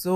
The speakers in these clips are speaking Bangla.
সো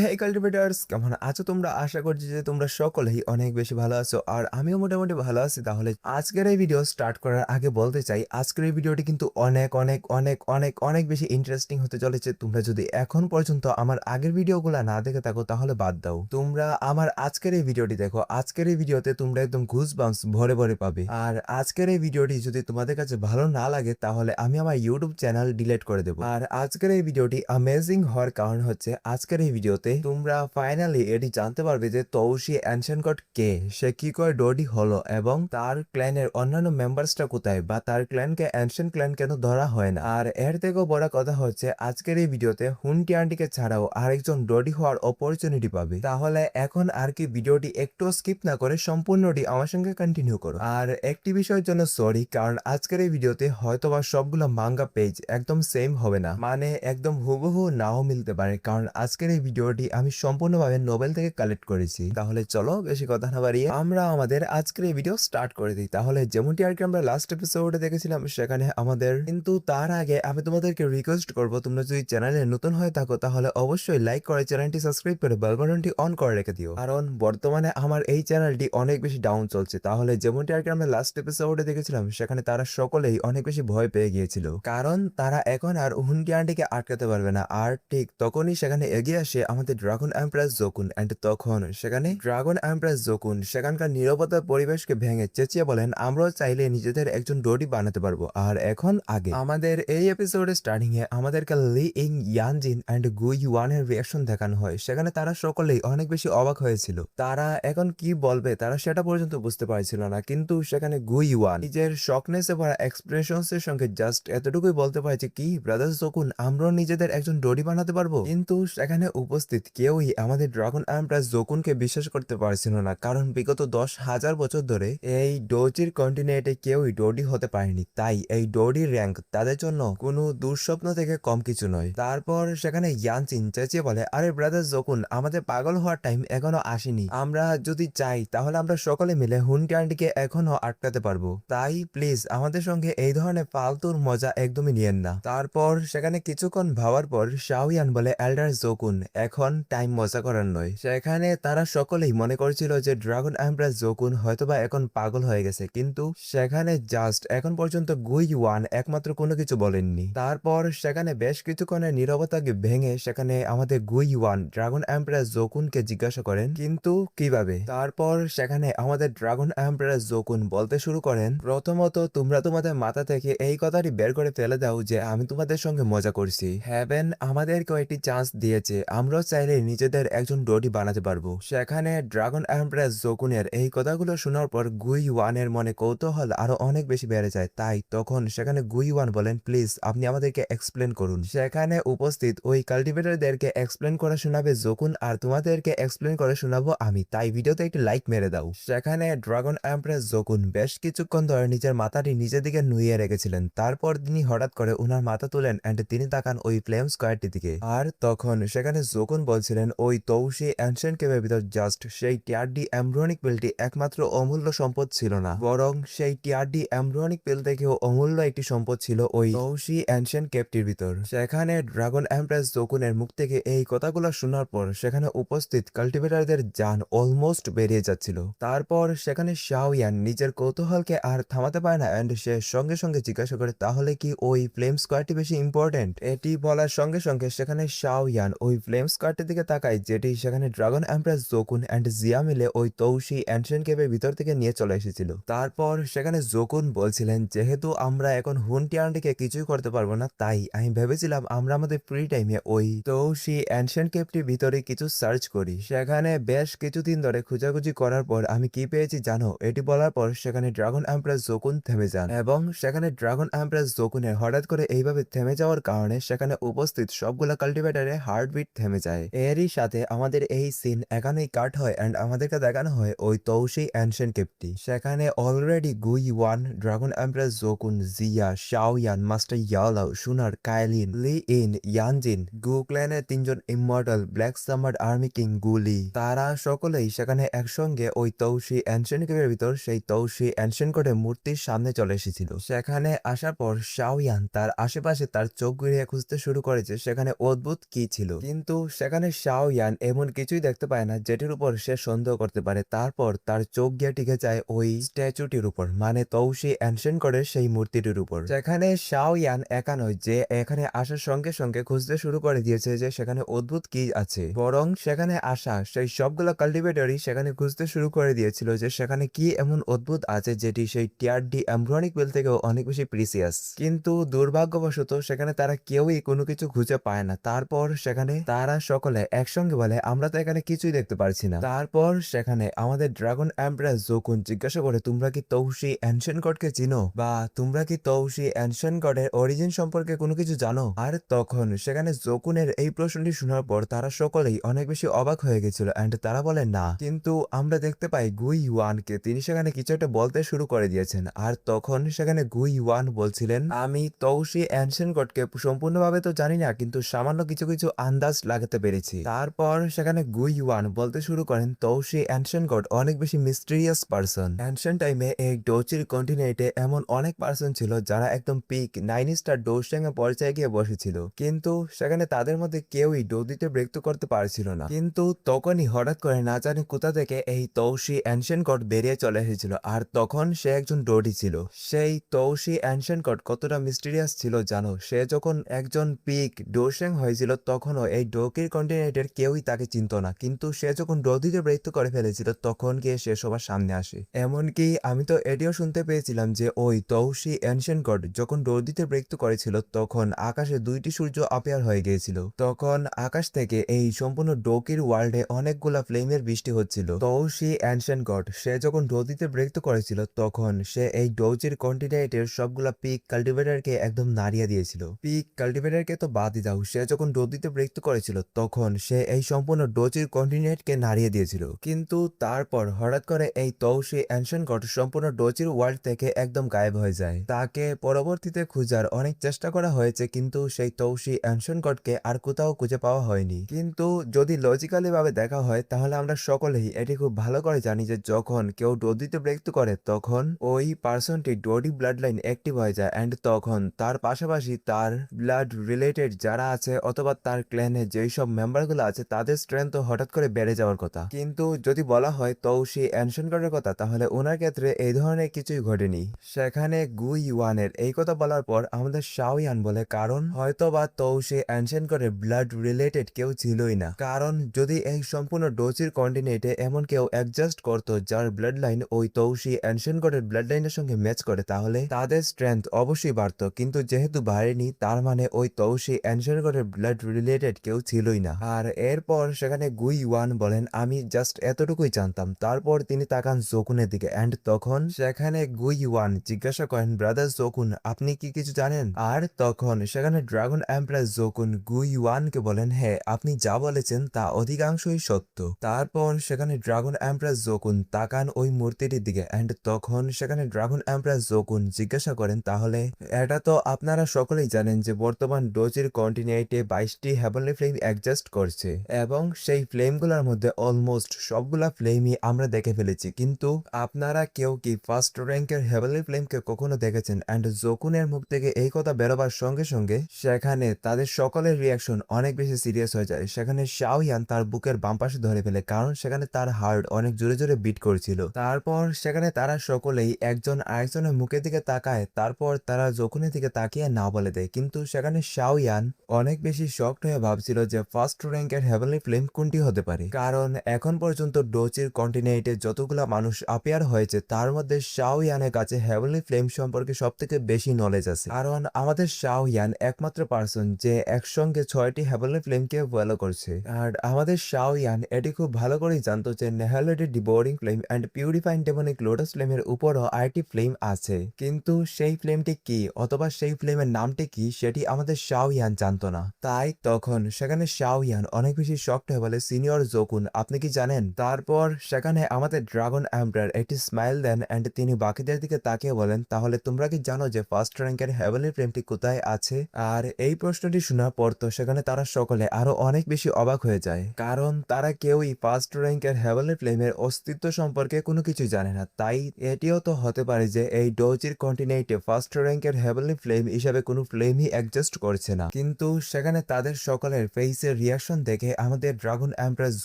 হে কাল্টিভেটার্স, কেমন আছো তোমরা? আশা করছি যে তোমরা সকলেই অনেক বেশি ভালো আছো, আর আমিও মোটামুটি ভালো আছি। তাহলে আজকের এই ভিডিও স্টার্ট করার আগে বলতে চাই, আজকের এই ভিডিওটি কিন্তু অনেক অনেক অনেক অনেক অনেক বেশি ইন্টারেস্টিং হতে চলেছে। তোমরা যদি এখন পর্যন্ত আমার আগের ভিডিওগুলো না দেখে থাকো তাহলে বাদ দাও, তোমরা আমার আজকের এই ভিডিওটি দেখো। আজকের এই ভিডিওতে তোমরা একদম ঘুষ বাউন্স ভরে ভরে পাবে। আর আজকের এই ভিডিওটি যদি তোমাদের কাছে ভালো না লাগে তাহলে আমি আমার ইউটিউব চ্যানেল ডিলিট করে দেবো। আর আজকের এই ভিডিওটি অ্যামেজিং হওয়ার কারণ হচ্ছে, আজকের এই ভিডিওতে তোমরা ফাইনালি এটি জানতে পারবে যে তৌসি অ্যানশিয়েন্ট গড কে, সে কি করে ডোডি হলো, এবং তার ক্ল্যানের অন্যান্য মেম্বার্সটা কোথায়, বা তার ক্ল্যানকে অ্যানশিয়েন্ট ক্ল্যান কেন ধরা হয় না। আর এর থেকেও বড় কথা হচ্ছে, আজকের এই ভিডিওতে হুন্টি আন্টিকে ছাড়াও আরেকজন ডোডি হওয়ার অপরচুনিটি পাবে। তাহলে এখন আর কি ভিডিওটি একটু স্কিপ না করে সম্পূর্ণটি আমার সঙ্গে কন্টিনিউ করো। আর একটি বিষয়ের জন্য সরি, কারণ আজকের এই ভিডিওতে হয়তোবা সবগুলো মাঙ্গা পেজ একদম সেম হবে না, মানে একদম হুবহু নাও মিলতে পারে, কারণ আজকের এই ভিডিওটি আমি সম্পূর্ণভাবে নোবেল থেকে কালেক্ট করেছি। তাহলে চলো বেশি কথা না বাড়িয়ে আমরা আমাদের আজকের এই ভিডিও স্টার্ট করে দিই। তাহলে যেমনটি আর কি আমরা লাস্ট এপিসোডে দেখেছিলাম, সেখানে আমাদের কিন্তু তার আগে আমি তোমাদেরকে রিকোয়েস্ট করবো, তোমরা যদি চ্যানেলে নতুন হয়ে থাকো তাহলে অবশ্যই লাইক করে চ্যানেলটি সাবস্ক্রাইব করে বেল বাটনটি অন করে রেখে দিও, কারণ বর্তমানে আমার এই চ্যানেলটি অনেক বেশি ডাউন চলছে। তাহলে যেমনটি আর কি আমরা লাস্ট এপিসোডে দেখেছিলাম, সেখানে তারা সকলেই অনেক বেশি ভয় পেয়ে গিয়েছিল, কারণ তারা এখন আর হুনকি আন্টিকে আটকাতে পারবে না। আর ঠিক তখনই সেখানে এগিয়ে আসে আমাদের ড্রাগন এমপ্রেস জোকুন, এন্ড তখন সেখানে ড্রাগন এমপ্রেস জোকুন সেখানকার নীরবতার পরিবেশকে ভেঙে চেঁচিয়ে বলেন, আমরাও চাইলে নিজেদের একজন ডোডি বানাতে পারবো। আর এখন আগে আমাদের এই এপিসোডের স্টার্টিং এ আমাদেরকে লি ইং ইয়ানজিন এন্ড গু ইউয়ানের রিয়াকশন দেখানো হয়। সেখানে তারা সকলেই অনেক বেশি অবাক হয়েছিল, তারা এখন কি বলবে তারা সেটা পর্যন্ত বুঝতে পারছিল না। কিন্তু সেখানে গু ইউয়ান নিজের শকনেসে ভরা এক্সপ্রেশনস এর সঙ্গে জাস্ট এতটুকুই বলতে পারছে, কি ব্রাদার্স জোকুন, আমরাও নিজেদের একজন ডোডি বানাতে পারবো। কিন্তু সেখানে উপস্থিত কেউই আমাদের ড্রাগন এমপ্রেস জোকুনকে বিশ্বাস করতে পারছিল না, কারণ বিগত 10,000 বছর ধরে এই ডোজির কন্টিনেন্টে কেউই ডোডি হতে পারেনি, তাই এই ডোডির র্যাঙ্ক তাদের জন্য কোনো দুঃস্বপ্ন থেকে কম কিছু নয়। তারপর সেখানে ইয়ানচিন চেঁচিয়ে বলে, আরে ব্রাদার জোকুন, আমাদের পাগল হওয়ার টাইম এখনো আসেনি। আমরা যদি চাই তাহলে আমরা সকলে মিলে হুনকি আন্টিকে এখনো আটকাতে পারবো, তাই প্লিজ আমাদের সঙ্গে এই ধরনের ফালতুর মজা একদমই নিয়েন না। তারপর সেখানে কিছুক্ষণ ভাবার পর শাওয়ান বলে, এল্ডার জোকুন, এখন টাইম মজা করার নয়। সেখানে তারা সকলেই মনে করছিল যে ড্রাগন এমপ্রেস জোকুন হয়তোবা এখন পাগল হয়ে গেছে, কিন্তু সেখানে জাস্ট এখন পর্যন্ত গুই ওয়ান একমাত্র কোনো কিছু বলেননি। তারপর সেখানে বেশ কিছুক্ষণের নীরবতাকে ভেঙে সেখানে আমাদের গুই ওয়ান ড্রাগন এমপ্রেস জোকুনকে জিজ্ঞাসা করেন, কিন্তু কিভাবে? তারপর সেখানে আমাদের ড্রাগন এমপ্রেস জোকুন বলতে শুরু করেন, প্রথমত তোমরা তোমাদের মাথা থেকে এই কথাটি বের করে ফেলে দাও যে আমি তোমাদের সঙ্গে মজা করছি। হ্যাভেন আমাদেরকেও একটি চান্স দিয়েছে, আমরাও চাইলে নিজেদের একজন ডোডি বানাতে পারবো। সেখানে ড্রাগন এমপ্রেস জোকুনের এই কথাগুলো শোনার পর গুই ওয়ানের মনে কৌতূহল আরো অনেক বেশি বেড়ে যায়। তাই তখন সেখানে গুই ওয়ান বলেন, প্লিজ আপনি আমাদেরকে এক্সপ্লেন করুন। সেখানে উপস্থিত ওই কাল্টিভেটরদেরকে এক্সপ্লেন করে শোনাবে জোকুন, আর তোমাদেরকে এক্সপ্লেন করে শোনাবো আমি, তাই ভিডিওতে একটি লাইক মেরে দাও। সেখানে ড্রাগন এমপ্রেস জোকুন বেশ কিছুক্ষণ ধরে নিজের মাথাটি নিজের দিকে নুইয়ে রেখেছিলেন। তারপর তিনি হঠাৎ করে উনার মাথা তুলেন এন্ড তিনি তাকান ওই ফ্লেম স্কোয়ারটির দিকে। আর তখন সেখানে জোকুন বলছিলেন, ওই তৌসি অ্যানশিয়েন্ট কেভের ভিতর জাস্ট সেই টিআরডি এমব্রিয়নিক পিলটি একমাত্র অমূল্য সম্পদ ছিল না, বরং সেই টিআরডি এমব্রিয়নিক পিল থেকেও অমূল্য একটি সম্পদ ছিল ওই তৌসি অ্যানশিয়েন্ট কেভটির ভিতর। সেখানে ড্রাগন এমপ্রেস জোকুনের মুখ থেকে এই কথাগুলো শোনার পর সেখানে উপস্থিত কাল্টিভেটরদের জান অলমোস্ট বেরিয়ে যাচ্ছিল। তারপর সেখানে শাওয়ান নিজের কৌতূহলকে আর থামাতে পারে না, এন্ড সে সঙ্গে সঙ্গে জিজ্ঞাসা করে, তাহলে কি ওই ফ্লেম স্কোয়ারটি বেশি ইম্পর্টেন্ট? এটি বলার সঙ্গে সঙ্গে সেখানে শাওয়ান ওই ফ্লেম স্কোয়ারটির দিকে তাকায়, যেটি সেখানে ড্রাগন এমপ্রেস জোকুন এন্ড জিয়া মিলে ওই তৌসি অ্যানশিয়েন্ট কেভের ভিতর থেকে নিয়ে চলে এসেছিল। তারপর সেখানে জোকুন বলছিলেন, যেহেতু আমরা এখন হুনটি আন্টিকে কিছুই করতে পারবো না, তাই আমি ভেবেছিলাম আমরা আমাদের ফ্রি টাইমে ওই তৌসি অ্যানশিয়েন্ট কেভটির ভিতরে কিছু সার্চ করি। সেখানে বেশ কিছুদিন ধরে খোঁজাখুঁজি করার পর আমি কি পেয়েছি জানো? এটি বলার পর সেখানে ড্রাগন এমপ্রেস জোকুন থেমে যান, এবং সেখানে ড্রাগন এমপ্রেস জোকুনের হঠাৎ করে এইভাবে থেমে যাওয়ার কারণে সেখানে উপস্থিত সবগুলা কাল্টিভেটরের হার্টবিট থেমে যায়। এরই সাথে আমাদের এই সিন এখানেই কাট হয় এন্ড আমাদেরকে দেখানো হয় ওই তৌসি অ্যানশিয়েন্ট কেভটি। সেখানে অলরেডি গুই ওয়ান, ড্রাগন এমপ্রেস জোকুন, জিয়া, শাওয়ান, মাস্টার ইয়ালাও, সুনার, কাইলিন, লি ইন, ইয়ানজিন, গু ক্ল্যানের 3জন immortal, black summer army king গুলি, তারা সকলেই সেখানে একসঙ্গে ওই তৌসি অ্যানশিয়েন্ট কেভের ভিতর সেই তৌসি অ্যানশিয়েন্ট কোডের মূর্তির সামনে চলে এসেছিল। সেখানে আসার পর শাওয়ান তার আশেপাশে তার চোখ ঘুরিয়ে খুঁজতে শুরু করেছে সেখানে অদ্ভুত কি ছিল, কিন্তু সেখানে শাও ইয়ান এমন কিছুই দেখতে পায় না যেটির উপর সে সন্দেহ করতে পারে। তারপর তার চোখ গিয়ে টিকে যায় ওই স্ট্যাচুটির উপর, মানে তৌসি অ্যানশিয়েন্ট গডের সেই মূর্তিটির উপর। সেখানে শাও ইয়ান একা নয় যে এখানে আসার সঙ্গে সঙ্গে খুঁজতে শুরু করে দিয়েছে যে সেখানে অদ্ভুত কি আছে, বরং সেখানে আসা সেই সবগুলো কাল্টিভেটরই সেখানে খুঁজতে শুরু করে দিয়েছিল যে সেখানে কি এমন অদ্ভুত আছে যেটি সেই টিয়ার ডি এমব্রনিক ওয়েল থেকেও অনেক বেশি প্রিসিয়াস। কিন্তু দুর্ভাগ্যবশত সেখানে তারা কেউই কোনো কিছু খুঁজে পায় না। তারপর সেখানে তারা সকলে একসঙ্গে বলে আমরা তো এখানে কিছুই দেখতে পারছি না। তারপর সেখানে আমাদের ড্রাগন এমপ্রেস জোকুন জিজ্ঞাসা করে তোমরা কি তৌসি অ্যানশিয়েন্ট গডকে চিনো, বা তোমরা কি তৌসি অ্যানশিয়েন্ট গডের অরিজিন সম্পর্কে কোনো কিছু জানো? আর তখন সেখানে জোকুনের এই প্রশ্নটি শোনার পর তারা সকলেই অনেক বেশি অবাক হয়ে গেছিল এন্ড তারা বলে না। কিন্তু আমরা দেখতে পাই গুই ওয়ানকে, তিনি সেখানে কিছু একটা বলতে শুরু করে দিয়েছেন। আর তখন সেখানে গুই ওয়ান বলছিলেন আমি তৌসি অ্যানশিয়েন্ট গডকে সম্পূর্ণভাবে তো জানি না, কিন্তু সামান্য কিছু কিছু আন্দাজ লাগাতে পেরেছি। তারপর সেখানে গুই ওয়ান বলতে শুরু করেন তৌসি অ্যানশিয়েন্ট গড অনেক বেশি মিস্টেরিয়াস পারসন। অ্যানশিয়েন্ট টাইমে এই ডোচির কন্টিনেন্টে এমন অনেক পারসন ছিল যারা একদম পিক 9 স্টার ডোস্যাং এ পর্যায়ে গিয়ে বসেছিল, কিন্তু সেখানে তাদের মধ্যে কেউই ডো দিতে ব্রেক করতে পারছিল না। কিন্তু তখনই হঠাৎ করে না জানি কোথা থেকে এই তৌসি অ্যানশিয়েন্ট গড বেরিয়ে চলে এসেছিল। আর তখন সে একজন ডোডি ছিল। সেই তৌসি অ্যানশিয়েন্ট গড কতটা মিস্টেরিয়াস ছিল জানো? সে যখন একজন পিক ডোস্যাং হয়েছিল তখনও এই ডোকির কন্টিনেন্টের কেউই তাকে চিনত না, কিন্তু সে যখন ডো দিতে ব্রেক করে ফেলেছিল তখন গিয়ে সে সবার সামনে আসে। এমনকি আমি তো এটিও শুনতে পেয়েছিলাম যে ওই তৌসি অ্যানশিয়েন্ট গড যখন ডো দিতে ব্রেক করেছিল তখন আকাশে 2টি সূর্য অ্যাপিয়ার হয়ে গিয়েছিল। তখন আকাশ থেকে এই সম্পূর্ণ ডোকির ওয়ার্ল্ডে অনেকগুলা ফ্লেমের বৃষ্টি হচ্ছিল। তৌসি অ্যানশিয়েন্ট গড সে যখন ডো দিতে ব্রেক করেছিল তখন সে এই ডোজির কন্টিনেন্টের সবগুলা পিক কাল্টিভেটরকে একদম নাড়িয়ে দিয়েছিল। পিক কাল্টিভেটরকে তো বাদই দাও, সে যখন ডো দিতে ব্রেক করেছিল তখন সে এই সম্পূর্ণ ডোজির কন্টিনেন্টকে নাড়িয়ে দিয়েছিল। কিন্তু তারপর হঠাৎ করে এই তৌসি অ্যানশিয়েন্ট গড সম্পূর্ণ ডোজির ওয়ার্ল্ড থেকে একদম গায়েব হয়ে যায়। তাকে পরবর্তীতে খুঁজার অনেক চেষ্টা করা হয়েছে, কিন্তু সেই তৌসি অ্যানশিয়েন্ট গডকে আর কোথাও খুঁজে পাওয়া হয়নি। কিন্তু যদি লজিক্যালি ভাবে দেখা হয় তাহলে আমরা সকলেই এটি খুব ভালো করে জানি যে যখন কেউ ডো দিতে ব্রেক করে তখন ওই পার্সনটি ডোডি ব্লাড লাইন অ্যাক্টিভ হয়ে যায় এন্ড তখন তার পাশাপাশি তার ব্লাড রিলেটেড যারা আছে অথবা তার ক্ল্যানে যেই সব মেম্বারগুলো আছে তাদের স্ট্রেংথ হঠাৎ করে বেড়ে যাওয়ার কথা। কিন্তু যদি বলা হয় তৌসি অ্যানশিয়েন্ট গডের কথা তাহলে ওনার ক্ষেত্রে এই ধরনের কিছুই ঘটেনি। সেখানে গুই ওয়ানের এই কথা বলার পর আমাদের শাও ইয়ান বলে কারণ হয়তো বা তৌসি অ্যানশিয়েন্ট গডের ব্লাড রিলেটেড কেউ ছিলই না, কারণ যদি এই সম্পূর্ণ ডোচির কন্টিনেন্টে এমন কেউ অ্যাডজাস্ট করতো যার ব্লাড লাইন ওই তৌসি অ্যানশিয়েন্ট গডের ব্লাড লাইনের সঙ্গে ম্যাচ করে তাহলে তাদের স্ট্রেংথ অবশ্যই বাড়ত। কিন্তু যেহেতু বাড়েনি তার মানে ওই তৌসি অ্যানশিয়েন্ট গডের ব্লাড রিলেটেড কেউ ছিলই না। আর এরপর সেখানে গুই ওয়ান বলেন আমি জাস্ট এতটুকুই জানতাম। তারপর তিনি তাকান জোকুনের দিকে এন্ড তখন সেখানে গুই ওয়ান জিজ্ঞাসা করেন ব্রাদার জোকুন আপনি কি কিছু জানেন? আর তখন সেখানে ড্রাগন এমপ্রেস জোকুন গুই ওয়ানকে বলেন হ্যাঁ আপনি যা বলেছেন তা অধিকাংশই সত্য। তারপর সেখানে ড্রাগন এমপ্রেস জোকুন তাকান ওই মূর্তিটির দিকে এন্ড তখন সেখানে ড্রাগন এমপ্রেস জোকুন জিজ্ঞাসা করেন তাহলে এটা তো আপনারা সকলেই জানেন যে বর্তমান ডোজির কন্টিনেন্টে 22টি হেভেনলি ফ্লেম এক্সিস্ট করছে এবং সেই ফ্লেমগুলোর মধ্যে অলমোস্ট সবগুলা ফ্লেমই আমরা দেখে ফেলেছি, কিন্তু আপনারা কেউ কি ফার্স্ট র্যাঙ্কের হেভেনলি ফ্লেমকে কখনো দেখেছেন? এন্ড জোকুনের মুখ থেকে এই কথা বেরোবার সঙ্গে সঙ্গে সেখানে তাদের সকলের রিয়াকশন অনেক বেশি সিরিয়াস হয়ে যায়। সেখানে শাও ইয়ান তার বুকের বাম পাশে ধরে ফেলে কারণ সেখানে তার হার্ট অনেক জোরে জোরে বিট করছিল। তারপর সেখানে তারা সকলেই একজন আরেকজনের মুখের দিকে তাকায়, তারপর তারা জোকুনের দিকে তাকিয়ে না বলে দেয়। কিন্তু সেখানে শাও ইয়ান অনেক বেশি শকড হয়ে ভাবছিল যে ফার্স্ট র্যাঙ্কের হেভেনলি ফ্লেম কোনটি হতে পারে, কারণ এখন পর্যন্ত ডোচির কন্টিনেন্টে যতগুলা মানুষ অ্যাপিয়ার হয়েছে তার মধ্যে শাও ইয়ানের কাছে হেভেনলি ফ্লেম সম্পর্কে সব থেকে বেশি নলেজ আছে, কারণ আমাদের শাও ইয়ান একমাত্র পার্সন যে একসঙ্গে 6টি হেভেনলি ফ্লেমকে ফলো করছে। আর আমাদের শাও ইয়ান এটি খুব ভালো করেই জানতো যে nihility devouring flame and purifying demonic lotus ফ্লেমের উপরও আরেকটি ফ্লেম আছে, কিন্তু সেই ফ্লেমটি কি অথবা সেই ফ্লেমের নামটি কি সেটি আমাদের শাও ইয়ান জানতো না। তাই তখন সেখানে শাও ইয়ান অনেক বেশি শকড হয়ে বলে সিনিয়র জোকুন আপনি কি জানেন? তারপর সেখানে আমাদের ড্রাগন এম্পায়ার একটি স্মাইল দেন এন্ড তিনি বাকিদের দিকে তাকিয়ে বলেন তাহলে তোমরা কি জানো যে ফার্স্ট র্যাঙ্কের হেভেনলি ফ্লেমটি কোথায় আছে? আর এই প্রশ্নটি শোনার পর তো সেখানে তারা সকলে আরো অনেক বেশি অবাক হয়ে যায়, কারণ তারা কেউই ফার্স্ট র্যাঙ্কের হেভেনলি ফ্লেমের অস্তিত্ব সম্পর্কে কোনো কিছু জানে না। তাই এটিও তো হতে পারে যে এই ডোজির কন্টিনেন্টে ফার্স্ট র্যাঙ্কের হেভেনলি ফ্লেম হিসাবে কোনো ফ্লেমই এক্সিস্ট করছে না। কিন্তু সেখানে তাদের সকলের ফেসের তাদের রিয়াকশন দেখে আমাদের ড্রাগন এম্প্রেস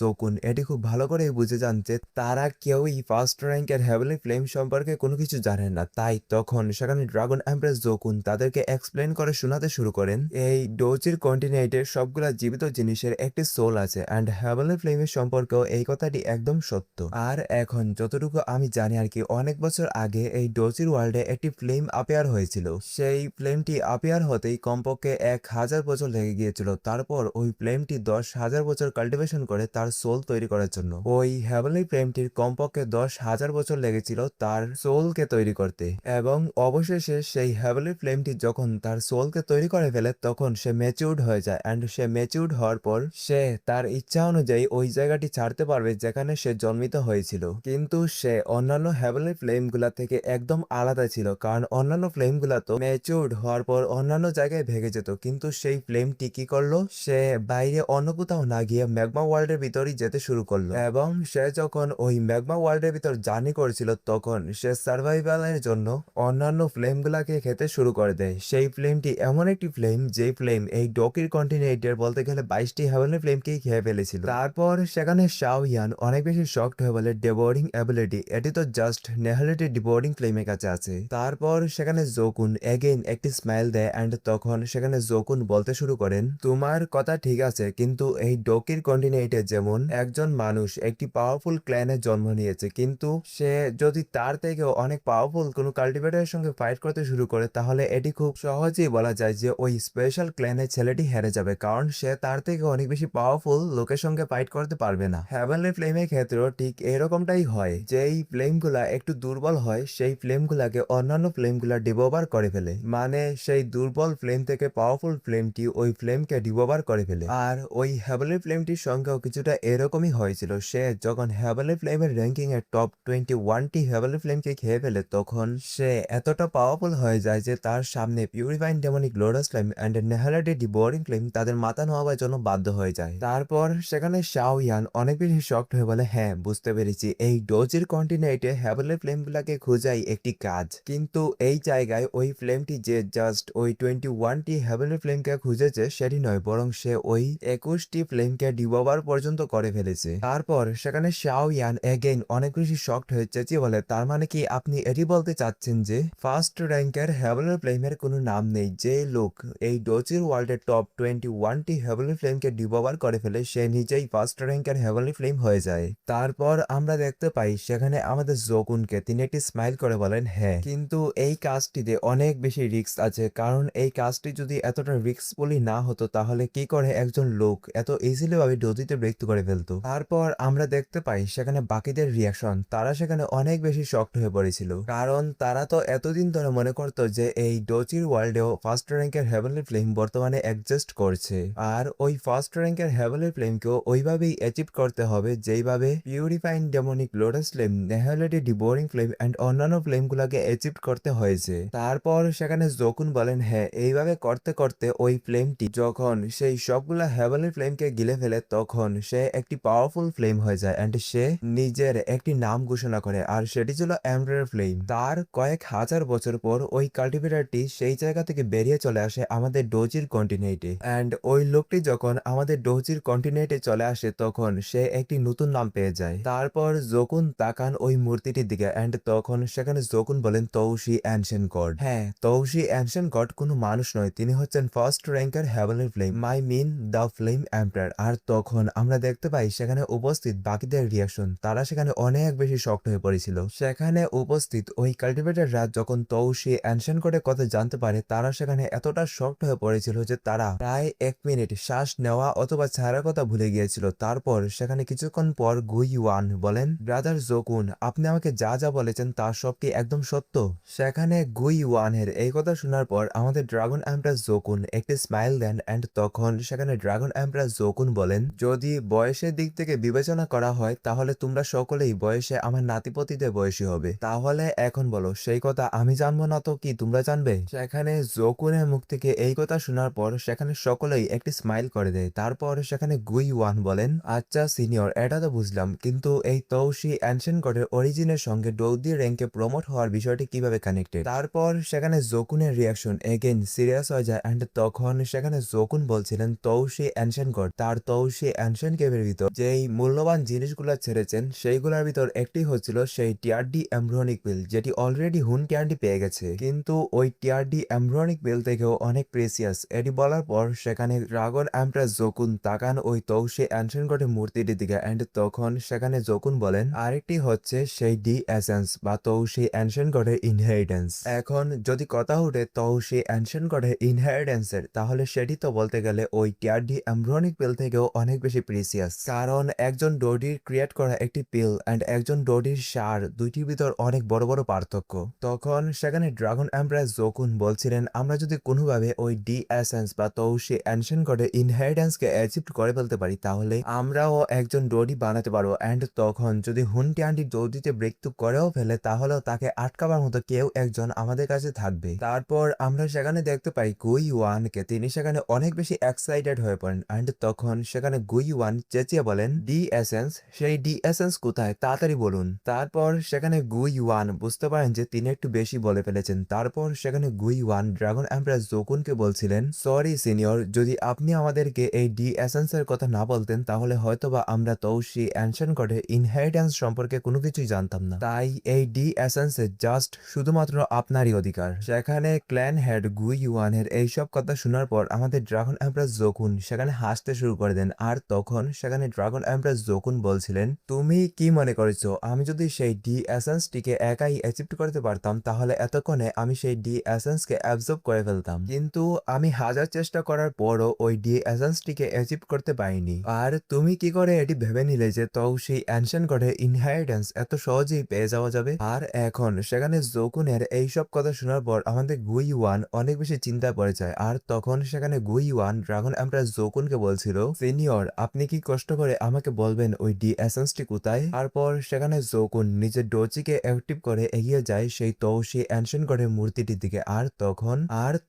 জোকুন এটি খুব ভালো করেই বুঝে যান যে তারা কেউই ফার্স্ট র্যাঙ্কের হেভেনলি ফ্লেম সম্পর্কে কোনো কিছু জানেন না। তাই তখন সেখানে ড্রাগন এম্প্রেস জোকুন তাদেরকে এক্সপ্লেন করে শোনাতে শুরু করেন এই ডোজির কন্টিনেন্টের সবগুলা জীবিত জিনিসের একটি সোল আছে অ্যান্ড হেভেনলি ফ্লেমের সম্পর্কেও এই কথাটি একদম সত্য। আর এখন যতটুকু আমি জানি আর কি, অনেক বছর আগে এই ডোজির ওয়ার্ল্ডে একটি ফ্লেম আপিয়ার হয়েছিল। সেই ফ্লেমটি আপিয়ার হতেই কমপক্ষে 1000 বছর লেগে গিয়েছিল। তারপর ওই ফ্লেমটি 10,000 বছর কাল্টিভেশন করে তার সোল তৈরি করার জন্য। ওই হেভেনলি ফ্লেমটির কমপক্ষে 10,000 বছর লেগেছিল তার সোলকে তৈরি করতে, এবং অবশেষে সেই হেভেনলি ফ্লেমটি যখন তার সোলকে তৈরি করে ফেলে তখন সে ম্যাচিউরড হয়ে যায় অ্যান্ড সে ম্যাচিউরড হওয়ার পর সে তার ইচ্ছা অনুযায়ী ওই জায়গাটি ছাড়তে পারবে যেখানে সে জন্মিত হয়েছিল। কিন্তু সে অন্যান্য হেভেনলি ফ্লেমগুলা থেকে একদম আলাদা ছিল, কারণ অন্যান্য ফ্লেমগুলা তো ম্যাচিউরড হওয়ার পর অন্যান্য জায়গায় ভেঙে যেত, কিন্তু সেই ফ্লেমটি কি করলো, সে বাইরে অন্য কোথাও না গিয়ে ম্যাগমা ওয়ার্ল্ডের ভিতরই যেতে শুরু করলো। এবং সে যখন ওই ম্যাগমা ওয়ার্ল্ডের ভিতর জার্নি করেছিল তখন সে সার্ভাইভালের জন্য অন্যান্য ফ্লেমগুলাকে খেতে শুরু করে দেয়। সেই ফ্লেমটি এমন একটি ফ্লেম যে ফ্লেম এই ডকির কন্টিনেন্টের বলতে গেলে 22টি হেভেনলি ফ্লেমকেই খেয়ে ফেলেছিল। তারপর সেখানে শাও ইয়ান অনেক বেশি শকড হয়ে বলে, ডেভোরিং অ্যাবিলিটি, এটি তো জাস্ট নেহালিটি ডিভোরিং ফ্লেমের কাছে আছে। তারপর সেখানে জোকুন এগেইন একটি স্মাইল দেয় অ্যান্ড তখন সেখানে জোকুন বলতে শুরু করেন, তোমার কথা ঠিক আছে, কিন্তু এই ডকির কন্টিনেন্টে যেমন একজন মানুষ একটি পাওয়ারফুল ক্ল্যানে জন্ম নিয়েছে, কিন্তু সে যদি তার থেকেও অনেক পাওয়ারফুল কোনো কাল্টিভেটরের সঙ্গে ফাইট করতে শুরু করে তাহলে এটি খুব সহজেই বলা যায় যে ওই স্পেশাল ক্ল্যানের ছেলেটি হেরে যাবে, কারণ সে তার থেকে অনেক বেশি পাওয়ারফুল লোকের সঙ্গে ফাইট করতে পারবে না। হেভেনলি ফ্লেমের ক্ষেত্রেও ঠিক এরকমটাই হয়, যে এই ফ্লেমগুলা একটু দুর্বল হয় সেই ফ্লেমগুলাকে অন্যান্য ফ্লেমগুলা ডিভোবার করে ফেলে, মানে সেই দুর্বল ফ্লেম থেকে পাওয়ারফুল ফ্লেমটি ওই ফ্লেমকে ডিভোবার করে ফেলে। আর ওই হেভেনলি ফ্লেমটির সংখ্যাও কিছুটা এরকমই হয়েছিল। সে যখন হেভেনলি ফ্লেমের র্যাঙ্কিং এর টপ 21টি হেভেনলি ফ্লেমকে খেয়ে ফেলে তখন সে এতটা পাওয়ারফুল হয়ে যায় যে তার সামনে purifying demonic lotus flame and nihility devouring flame তাদের মাথা নোয়াবার জন্য বাধ্য হয়ে যায়। তারপর সেখানে শাও ইয়ান অনেক বেশি শকড হয়ে বলে, হ্যাঁ বুঝতে পেরেছি, এই ডোজির কন্টিনেন্টে হেভেনলি ফ্লেমগুলোকে খোঁজাই একটি কাজ, কিন্তু এই জায়গায় ওই ফ্লেমটি যে জাস্ট ওই 21টি হেভেনলি ফ্লেমকে খুঁজেছে সেটি নয়, বরং সে ওই 21টি ফ্লেমকে ডিভোবার পর্যন্ত করে ফেলেছে। তারপর সেখানে শাও ইয়ান এগেইন অনেক বেশি শকড হয়ে চেঁচিয়ে বলে, তার মানে কি আপনি এটি বলতে চাচ্ছেন যে ফার্স্ট র্যাঙ্কের হেভেনলি ফ্লেমের কোনো নাম নেই? যে লোক এই ডোজির ওয়ার্ল্ডের টপ 21টি হেভেনলি ফ্লেমকে ডিভোবার করে ফেলে সে নিজেই ফার্স্ট র্যাঙ্কের হেভেনলি ফ্লেম হয়ে যায়। তারপর আমরা দেখতে পাই সেখানে আমাদের জোকুনকে, তিনি একটি স্মাইল করে বলেন, হ্যাঁ, কিন্তু এই কাজটিতে অনেক বেশি রিস্ক আছে, কারণ এই কাজটি যদি এতটা রিস্কফুলি না হতো তাহলে কি করে একজন লোক এত ইজিলি ভাবে ডোজিতে মৃত্যু করে ফেলতো। তারপর আমরা দেখতে পাই সেখানে বাকিদের রিয়াকশন, তারা সেখানে অনেক বেশি শকড হয়ে পড়েছিল, কারণ তারা তো এতদিন ধরে মনে করতো যে এই ডোজির ওয়ার্ল্ডেও ফার্স্ট র্যাঙ্কের হেভেনলি ফ্লেম বর্তমানে এক্সিস্ট করছে, আর ওই ফার্স্ট র্যাঙ্কের হেভেনলি ফ্লেমকেও ওইভাবেই অ্যাচিভ করতে হবে যেইভাবে purifying demonic lotus flame, nihility devouring flame and অন্যান্য ফ্লেমগুলোকে অ্যাচিভ করতে হয়েছে। তারপর সেখানে জোকুন বলেন, হ্যাঁ, এইভাবে করতে করতে ওই ফ্লেমটি যখন সেই সবগুলা হেভেনলি ফ্লেমকে গিলে ফেলে তখন সে একটি পাওয়ারফুল ফ্লেম হয়ে যায় এন্ড সে নিজের একটি নাম ঘোষণা করে, আর সেটি ছিল এমব্রার ফ্লেম। তার কয়েক হাজার বছর পর ওই কাল্টিভেটরটি সেই জায়গা থেকে বেরিয়ে চলে আসে আমাদের ডোজির কন্টিনেন্টে, এন্ড ওই লোকটি যখন আমাদের ডোজির কন্টিনেন্টে চলে আসে তখন সে একটি নতুন নাম পেয়ে যায়। তারপর জোকুন তাকান ওই মূর্তিটির দিকে এন্ড তখন সেখানে জোকুন বলেন, তৌশি অ্যানশিয়েন্ট গড। হ্যাঁ, তৌশি অ্যানশিয়েন্ট গড কোনো মানুষ নয়, তিনি হচ্ছেন ফার্স্ট র্যাঙ্কের heavenly flame, my mean the flame empire. আর তখন আমরা দেখতে পাই সেখানে উপস্থিত বাকিদের রিয়াকশন, তারা সেখানে অনেক বেশি শকড হয়ে পড়েছিল। সেখানে উপস্থিত ওই কাল্টিভেটররা যখন তৌশি অ্যানশিয়েন্ট গডের কথা জানতে পারে তারা সেখানে এতটা শকড হয়ে পড়েছিল যে তারা প্রায় 1 মিনিট শ্বাস নেওয়া অথবা ছাড়ার কথা ভুলে গিয়েছিল। তারপর সেখানে কিছুক্ষণ পর গুই ওয়ান বলেন, ব্রাদার জোকুন, আপনি আমাকে যা যা বলেছেন তা সব কি একদম সত্য? সেখানে গুই ওয়ানের এই কথা শোনার পর আমাদের ড্রাগন এম্প্রেস জোকুন একটি স্মাইল দেন এন্ড তখন সেখানে ড্রাগন এম্প্রেস জোকুন বলেন, যদি বয়সের দিক থেকে বিবেচনা করা হয় তাহলে তোমরা সকলেই বয়সে আমার নাতিপতিদের বয়সী হবে, তাহলে এখন বলো সেই কথা আমি জানবো না তো কি তোমরা জানবে? সেখানে জোকুনের মুখ থেকে এই কথা শোনার পর সেখানে সকলেই একটি স্মাইল করে দেয়। তারপর সেখানে গুই ওয়ান বলেন, আচ্ছা সিনিয়র, এটা তো বুঝলাম, কিন্তু এই তৌশি অ্যানশিয়েন্ট গডের অরিজিনের সঙ্গে ডৌদি র্যাঙ্কে প্রমোট হওয়ার বিষয়টি কিভাবে কানেক্টেড? তারপর সেখানে জোকুনের রিয়াকশন এগেইন সিরিয়াস হয়ে যায় এন্ড তখন সেখানে জোকুন বলছিলেন, তৌশি তৌশি অ্যানশিয়েন্ট গড তার তৌশি অ্যানশিয়েন্ট কেভের ভিতর যেই মূল্যবান জিনিসগুলো ছেড়েছেন সেইগুলোর ভিতর একটি হচ্ছিল সেই টিআরডি এমব্রিয়নিক পিল, যেটি অলরেডি হুন টিআরডি পেয়ে গেছে, কিন্তু ওই টিআরডি এমব্রিয়নিক পিল থেকেও অনেক প্রেসিয়াস। এটি বলার পর সেখানে ড্রাগন এমপ্রেস জোকুন তাকান ওই তৌশি অ্যানশিয়েন্ট গডের মূর্তিটির দিকে, এন্ড তখন সেখানে জোকুন বলেন আরেকটি হচ্ছে সেই ডি এসেন্স বা তৌশি অ্যানশিয়েন্ট গডের ইনহেরিটেন্স। এখন যদি কথা উঠে তৌশি অ্যানশিয়েন্ট গডের ইনহেরিটেন্সের, তাহলে সেটি তো বলতে গেলে ওই টিআরডি এমব্রিয়নিক পিল থেকেও অনেক বেশি প্রিসিয়াস, কারণ একজন ডোডির ক্রিয়েট করা একটি পিল এন্ড একজন ডোডির সার দুইটির ভিতর অনেক বড় বড় পার্থক্য। তখন সেখানে ড্রাগন এমপ্রেস জোকুন বলছিলেন আমরা যদি কোনোভাবে ওই ডি এসেন্স বা তৌশি অ্যানশিয়েন্ট গডের ইনহেরিটেন্সকে অ্যাচিভ করে ফেলতে পারি তাহলে আমরাও একজন ডোডি বানাতে পারবো, এন্ড তখন যদি হুনটি আন্টি ডোডিতে ব্রেক থ্রু করেও ফেলে তাহলেও তাকে আটকাবার মতো কেউ একজন আমাদের কাছে থাকবে। তারপর আমরা সেখানে দেখতে পাই গুই ওয়ানকে, তিনি সেখানে অনেক বেশি এক্সাইটেড হয়ে পড়েন, এন্ড তখন সেখানে গুই ওয়ান চেঁচিয়ে বলেন ডি এসেন্স, সেই ডি এসেন্স কোথায় তাড়াতাড়ি বলুন। তারপর সেখানে গুই ওয়ান বুঝতে পারেন যে তিনি একটু বেশি বলে ফেলেছেন। তারপর সেখানে গুই ওয়ান ড্রাগন এমপ্রেস জোকুনকে বলছিলেন সরি সিনিয়র, যদি আপনি আমাদেরকে এই ডি এসেন্স এর কথা না বলতেন তাহলে হয়তোবা আমরা তৌশি অ্যানশিয়েন্ট গডের ইনহেরিটেন্স সম্পর্কে কোনো কিছুই জানতাম না, তাই এই ডি এসেন্স জাস্ট শুধুমাত্র আপনারই অধিকার। সেখানে ক্ল্যান হেড গুই ওয়ানের এইসব কথা শোনার পর আমাদের ড্রাগন এমপ্রেস জোকুন সেখানে হাসতে শুরু করে দেন, আর তখন সেখানে ড্রাগন এমপ্রেস জোকুন বলছিলেন তুমি কি মনে করেছো আমি যদি সেই ডি এসেন্সটিকে একাই অ্যাচিভ করতে পারতাম তাহলে এতক্ষণে আমি সেই ডি এসেন্সকে অ্যাবজর্ব করে ফেলতাম, কিন্তু আমি হাজার চেষ্টা করার পরও ওই ডি এসেন্সটিকে অ্যাচিভ করতে পারিনি। আর তুমি কি করে এটি ভেবে নিলে যে তৌশি অ্যানশিয়েন্ট গডের ইনহেরিটেন্স এত সহজেই পেয়ে যাওয়া যাবে? আর এখন সেখানে জোকুনের এইসব কথা শোনার পর আমাদের গুই ওয়ান অনেক বেশি চিন্তায় পড়ে যায়, আর তখন সেখানে গুই ওয়ান ড্রাগন এমপ্রেস জোকুনকে বলছিল সিনিয়র আপনি কি কষ্ট করে আমাকে বলবেন ওই ডি এসেন্সটি কোথায়? তারপর সেখানে জোকুন নিজের ডোচিকে অ্যাক্টিভ করে এগিয়ে যায় সেই তৌশি অ্যানশিয়েন্ট গডের মূর্তিটির দিকে, আর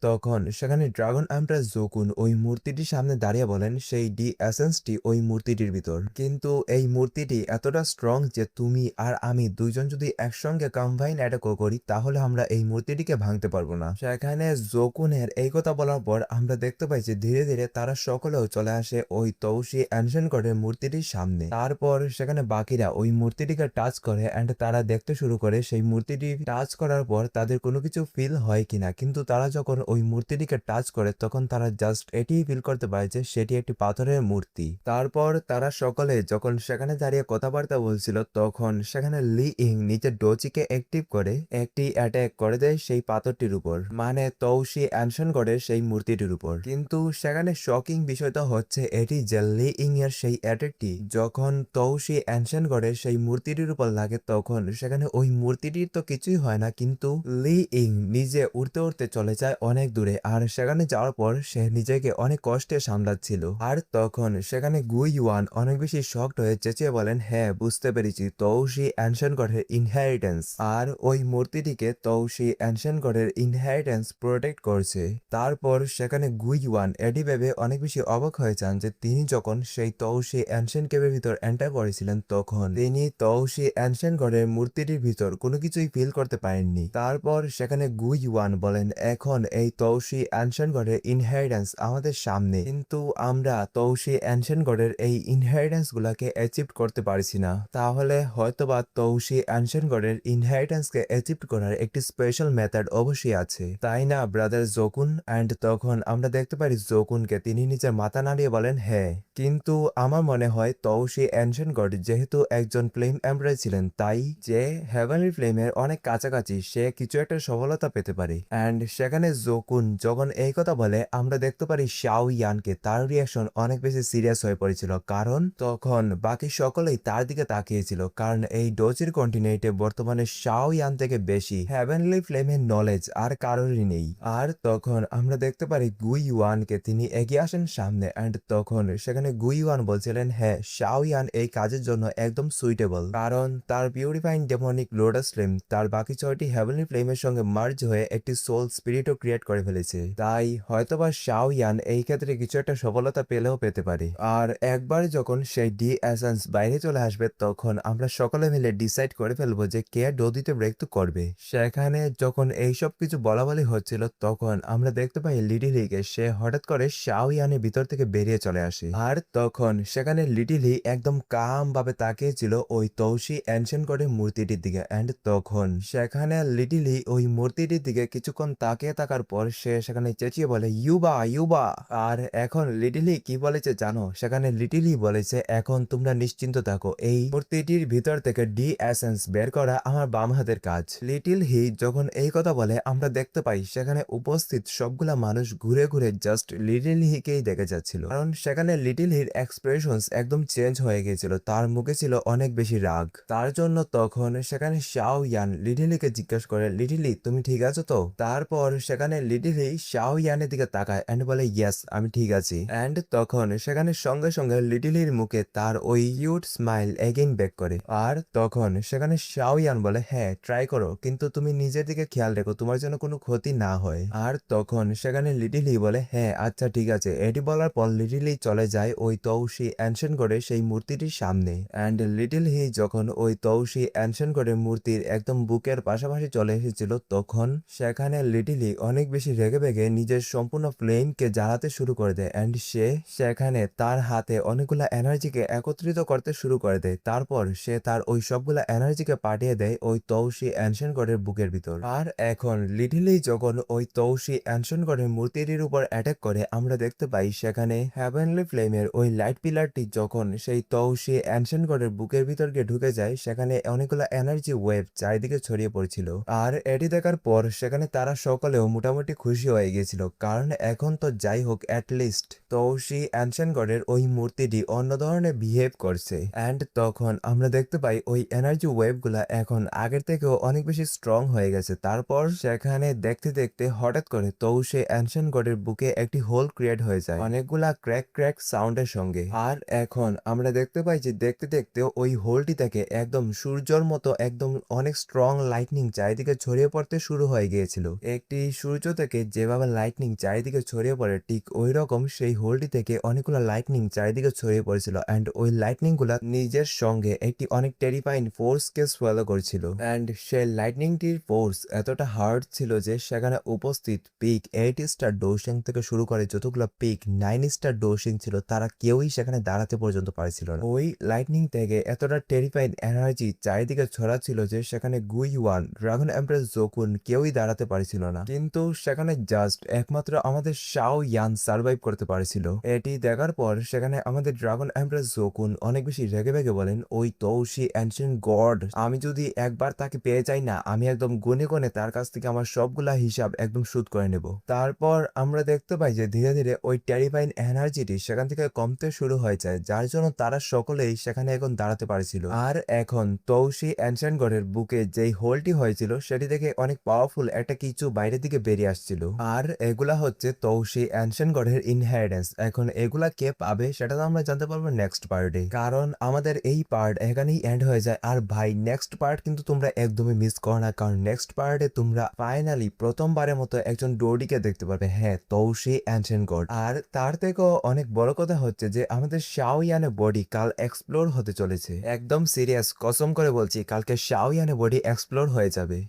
তখন সেখানে ড্রাগন এমপ্রেস জোকুন ওই মূর্তিটির সামনে দাঁড়িয়ে বলেন সেই ডি এসেন্সটি ওই মূর্তিটির ভিতর, কিন্তু এই মূর্তিটি এতটা স্ট্রং যে তুমি আর আমি দুইজন যদি একসঙ্গে কম্বাইন অ্যাটাকও করি তাহলে আমরা এই মূর্তিটিকে ভাঙতে পারবো না। সেখানে জোকুনের এই কথা বলার পর আমরা দেখতে পাই যে ধীরে ধীরে তারা সকলেও চলে আসে ওই তৌশি অ্যানশিয়েন্ট গডের মূর্তিটির সামনে। তারপর সেখানে বাকিরা ওই মূর্তিটিকে টাচ করে এন্ড তারা দেখতে শুরু করে সেই মূর্তিটি টাচ করার পর তাদের কোনো কিছু ফিল হয় কিনা, কিন্তু তারা যখন ওই মূর্তিটিকে টাচ করে তখন তারা জাস্ট এটিই ফিল করতে পারে যে সেটি একটি পাথরের মূর্তি। তারপর তারা সকলে যখন সেখানে দাঁড়িয়ে কথাবার্তা বলছিল তখন সেখানে লি ইং নিজের ডোচিকে অ্যাক্টিভ করে একটি অ্যাটাক করে দেয় সেই পাথরটির উপর, মানে তৌশি অ্যানশিয়েন্ট গডের সেই মূর্তিটির উপর। কিন্তু সেখানে শকিং বিষয়টা হচ্ছে এটি যে লি ইং এর সেই অ্যাটাকটি যখন তৌশি অ্যানশিয়েন্ট গডের সেই মূর্তিটির উপর লাগে তখন সেখানে ওই মূর্তিটির তো কিছুই হয় না, কিন্তু লি ইং নিজে উড়তে উড়তে চলে যায় অনেক দূরে, আর সেখানে যাওয়ার পর সে নিজেকে অনেক কষ্টে সামলাচ্ছিল। আর তখন সেখানে গুই ওয়ান অনেক বেশি শকড হয়ে চেঁচিয়ে বলেন হ্যাঁ বুঝতে পেরেছি তৌশি অ্যানশিয়েন্ট গডের ইনহেরিটেন্স, আর ওই মূর্তিটিকে তৌশি অ্যানশিয়েন্ট গডের ইনহেরিটেন্স প্রোটেক্ট করছে। তারপর সেখানে গুই ওয়ান এটি ভেবে অনেক বেশি অবাক হয়ে যান যে তিনি যখন সেই তৌশি অ্যানশিয়েন্ট কেভের ভিতর এন্টার করেছিলেন তখন তিনি তৌশি অ্যানশিয়েন্ট গডের মূর্তিটির ভিতর কোনো কিছুই ফিল করতে পারেননি। তারপর সেখানে গুই ওয়ান বলেন এখন এই তৌশি অ্যানশিয়েন্ট গডের ইনহেরিটেন্স আমাদের সামনে, কিন্তু আমরা তৌশি অ্যানশিয়েন্ট গডের এই ইনহেরিটেন্স গুলাকে অ্যাচিভ করতে পারছি না, তাহলে হয়তোবা তৌশি অ্যানশিয়েন্ট গডের ইনহেরিটেন্সকে অ্যাচিভ করার একটি স্পেশাল মেথড অবশ্যই আছে, তাই না ব্রাদার জোকুন? এন্ড তখন আমরা দেখতে পারি জোকুনকে তিনি নিজের মাথা নাড়িয়ে বলেন হ্যাঁ, কিন্তু আমার মনে হয় তৌশি অ্যানশিয়েন্ট গড যেহেতু একজন ফ্লেম এমপ্লয় ছিলেন তাই যে হেভেনলি ফ্লেমের অনেক কাছাকাছি সে কিছু একটা সফলতা পেতে পারে। এন্ড সেখানে জোকুন যখন এই কথা বলে আমরা দেখতে পারি শাও ইয়ানকে তার রিয়াকশন অনেক বেশি সিরিয়াস হয়ে পড়েছিল, কারণ তখন বাকি সকলেই তার দিকে তাকিয়েছিল, কারণ এই ডোচির কন্টিনেন্টে বর্তমানে শাও ইয়ান থেকে বেশি হেভেনলি ফ্লেমের নলেজ আর কারোরই নেই। আর তখন আমরা দেখতে পারি গুই ওয়ানকে তিনি এগিয়ে আসেন সামনে, এন্ড তখন সেখানে গুই ওয়ান বলছিলেন হ্যাঁ শাও ইয়ান এই কাজের জন্য একদম সুইটেবল, কারণ তার পিউরিফাইং ডেমনিক লোটাস ফ্লেম তার বাকি 6টি হেভেনলি ফ্লেমের সঙ্গে মার্জ হয়ে একটি সোল স্পিরিটও ক্রিয়েট করে ফেলেছে, তাই হয়তোবা শাও ইয়ান এই ক্ষেত্রে কিছু একটা সফলতা পেলেও পেতে পারে। আর একবার যখন সেই ডি এসেন্স বাইরে চলে আসবে তখন আমরা সকলে মিলে ডিসাইড করে ফেলবো যে কে ডোদিতে ব্রেক থ্রু করবে। সেখানে যখন এইসব কিছু বলা বলি হচ্ছিল তখন আমরা দেখতে পাই লিডি লিগে সে হঠাৎ করে শাও ইয়ানের শাওয়ানের ভিতর থেকে বেরিয়ে চলে আসে। আর তখন সেখানে লিটিলি একদম কাম ভাবে তাকিয়েছিল ওই তৌসি এনশন করে মূর্তিটির দিকে। এন্ড তখন সেখানে লিটিলি ওই মূর্তিটির দিকে কিছুক্ষণ তাকিয়ে থাকার পর সে সেখানে চেঁচিয়ে বলে ইউবা ইউবা। আর এখন লিটিলি কি বলেছে জানো? সেখানে লিটিলি বলেছে এখন তোমরা নিশ্চিন্ত থাকো, এই মূর্তিটির ভিতর থেকে ডি এসেন্স বের করা আমার বাম হাতের কাজ। লিটিল হি যখন এই কথা বলে আমরা দেখতে পাই সেখানে উপস্থিত সবগুলা মানুষ ঘুরে ঘুরে জাস্ট লিটিল হিকেই দেখে যাচ্ছিল, কারণ সেখানে লিটিল হির এক্সপ্রেশনস একদম চেঞ্জ হয়ে গিয়েছিল, তার মুখে ছিল অনেক বেশি রাগ। তার জন্য তখন সেখানে শাও ইয়ান লিটিলিকে জিজ্ঞাসা করে লিটিলি তুমি ঠিক আছো তো? তারপর সেখানে লিটিলি শাও ইয়ানের দিকে তাকায় এন্ড বলে ইয়েস আমি ঠিক আছি। এন্ড তখন সেখানে সঙ্গে সঙ্গে লিটিলির মুখে তার ওই কিউট স্মাইল এগেইন ব্যাক করে। আর তখন সেখানে শাও ইয়ান বলে হ্যাঁ ট্রাই করো, কিন্তু তুমি নিজের দিকে খেয়াল রেখো তোমার যেন কোনো ক্ষতি না হয়। আর তখন সেখানে লিটিলি বলে হ্যাঁ আচ্ছা ঠিক আছে। এটি বলার পর লিটিলি চলে যায় ওই তৌসি এনশন করে সেই মূর্তিটির সামনে। এন্ড লিটিল হি যখন ওই তৌসি এনশন করে মূর্তির একদম বুকের পাশাপাশি চলে এসেছিল তখন সেখানে লিটিলি অনেক বেশি রেগে বেগে নিজের সম্পূর্ণ ফ্লেমকে জ্বালাতে শুরু করে দেয়। এন্ড সে সেখানে তার হাতে অনেকগুলা এনার্জিকে একত্রিত করতে শুরু করে দেয়। তারপর সে তার ওই সবগুলা এনার্জিকে পাঠিয়ে দেয় ওই তৌসি এনশন গডের বুকের ভিতর। আর এখন লিটিলি যখন ওই তৌসি এনশন গডের মূর্তিটির উপর অ্যাটাক করে আমরা দেখতে পাই সেখানে হেভেনলি ফ্লেমের ওই লাইট পিলারটি যখন সেই তৌসি এনশন গডের বুকের ভিতর গিয়ে ঢুকে যায় সেখানে অনেকগুলো এনার্জি ওয়েভ চারিদিকে ছড়িয়ে পড়ছিল। আর এটি দেখার পর সেখানে তারা সকলেও মোটামুটি খুশি হয়ে গিয়েছিল, কারণ এখন তো যাই হোক অ্যাটলিস্ট তৌসি এনশন গডের ওই মূর্তিটি অন্য ধরনের বিহেভ করছে। এন্ড তখন আমরা দেখতে পাই ওই এনার্জি ওয়েভগুলা এখন আগের থেকেও অনেক বেশি স্ট্রং হয়ে গেছে। তারপর সেখানে দেখতে দেখতে হঠাৎ করে তৌসি এনশন গডের বুকে একটি হোল ক্রিয়েট হয়ে যায় অনেকগুলা ক্র্যাক ক্র্যাক সাউন্ডের সঙ্গে। আর এখন আমরা দেখতে পাই যে দেখতে দেখতে ওই হোলটি থেকে একদম সূর্যর মতো একদম অনেক স্ট্রং লাইটনিং চারিদিকে ছড়িয়ে পড়তে শুরু হয়ে গিয়েছিল। একটি সূর্য থেকে যেভাবে লাইটনিং চারিদিকে ছড়িয়ে পড়ে ঠিক ওই রকম সেই হোলটি থেকে অনেকগুলো লাইটনিং চারিদিকে ছড়িয়ে পড়েছিল। এন্ড ওই লাইটনিং গুলা নিজের সঙ্গে একটি অনেক টেরিফাইং ফোর্সকে সোয়ালো করেছিল। এন্ড সেই লাইটনিংটির ফোর্স এতটা হার্ড ছিল যে সেখানে উপস্থিত পিক 8 স্টার ডোশিং থেকে শুরু করে যতগুলো পিক 9 স্টার ডোশিং ছিল তারা কেউই সেখানে দাঁড়াতে পর্যন্ত পারছিল না। ওই লাইটনিং থেকে এতটা টেরিফাইং এনার্জি চারিদিকে ছড়াচ্ছিল যে সেখানে গুই ওয়ান, ড্রাগন এমপ্রেস জোকুন কেউই দাঁড়াতে পারছিল না, কিন্তু সেখানে জাস্ট একমাত্র আমাদের শাও ইয়ান সার্ভাইভ করতে পারছিল। এটি দেখার পর সেখানে আমাদের ড্রাগন এমপ্রেস জোকুন অনেক বেশি রেগে বেগে বলেন ওই তৌসি এনশিয়েন্ট গড আমি যদি একবার তাকে পেয়ে যাই না আমি একদম গুনে গুনে তার কাছ থেকে আমার সবগুলা হিসাব একদম শুধ করে নেব। তারপর আমরা দেখতে পাই যে ধীরে ধীরে ওই টেরিফাইং এনার্জিটি সেখান থেকে কমতে শুরু হয়ে যায়, যার জন্য তারা সকলেই সেখানে এখন দাঁড়াতে পারছিল। আর এখন তৌসি এনশিয়েন্ট গডের বুকে যেই হোলটি হয়েছিল সেটি থেকে অনেক পাওয়ারফুল একটা কিছু বাইরের দিকে বেরিয়ে আসছিল। আর এগুলা হচ্ছে তৌসি এনশিয়েন্ট গডের ইনহেরিটেন্স। এখন এগুলা কে পাবে সেটা তো আমরা জানতে পারবো নেক্সট পার্টে, কারণ আমাদের এই পার্ট এখানেই এন্ড হয়ে যায়। আর ভাই নেক্সট পার্ট কিন্তু তোমরা একদমই মিস করো না, কারণ নেক্সট পার্টে তোমরা ফাইনালি প্রথমবারের মতো একজন ডোডিকে দেখতে পারবে, হ্যাঁ তৌসি এনশিয়েন্ট গড। আর তার থেকেও অনেক বড় কথা হচ্ছে যে আমাদের শাও ইয়ানের বডি কাল এক্সপ্লোর হতে চলেছে। একদম সিরিয়াস কসম করে বলছি কালকে শাও ইয়ানের বডি এক্সপ্লোর হয়ে যাবে।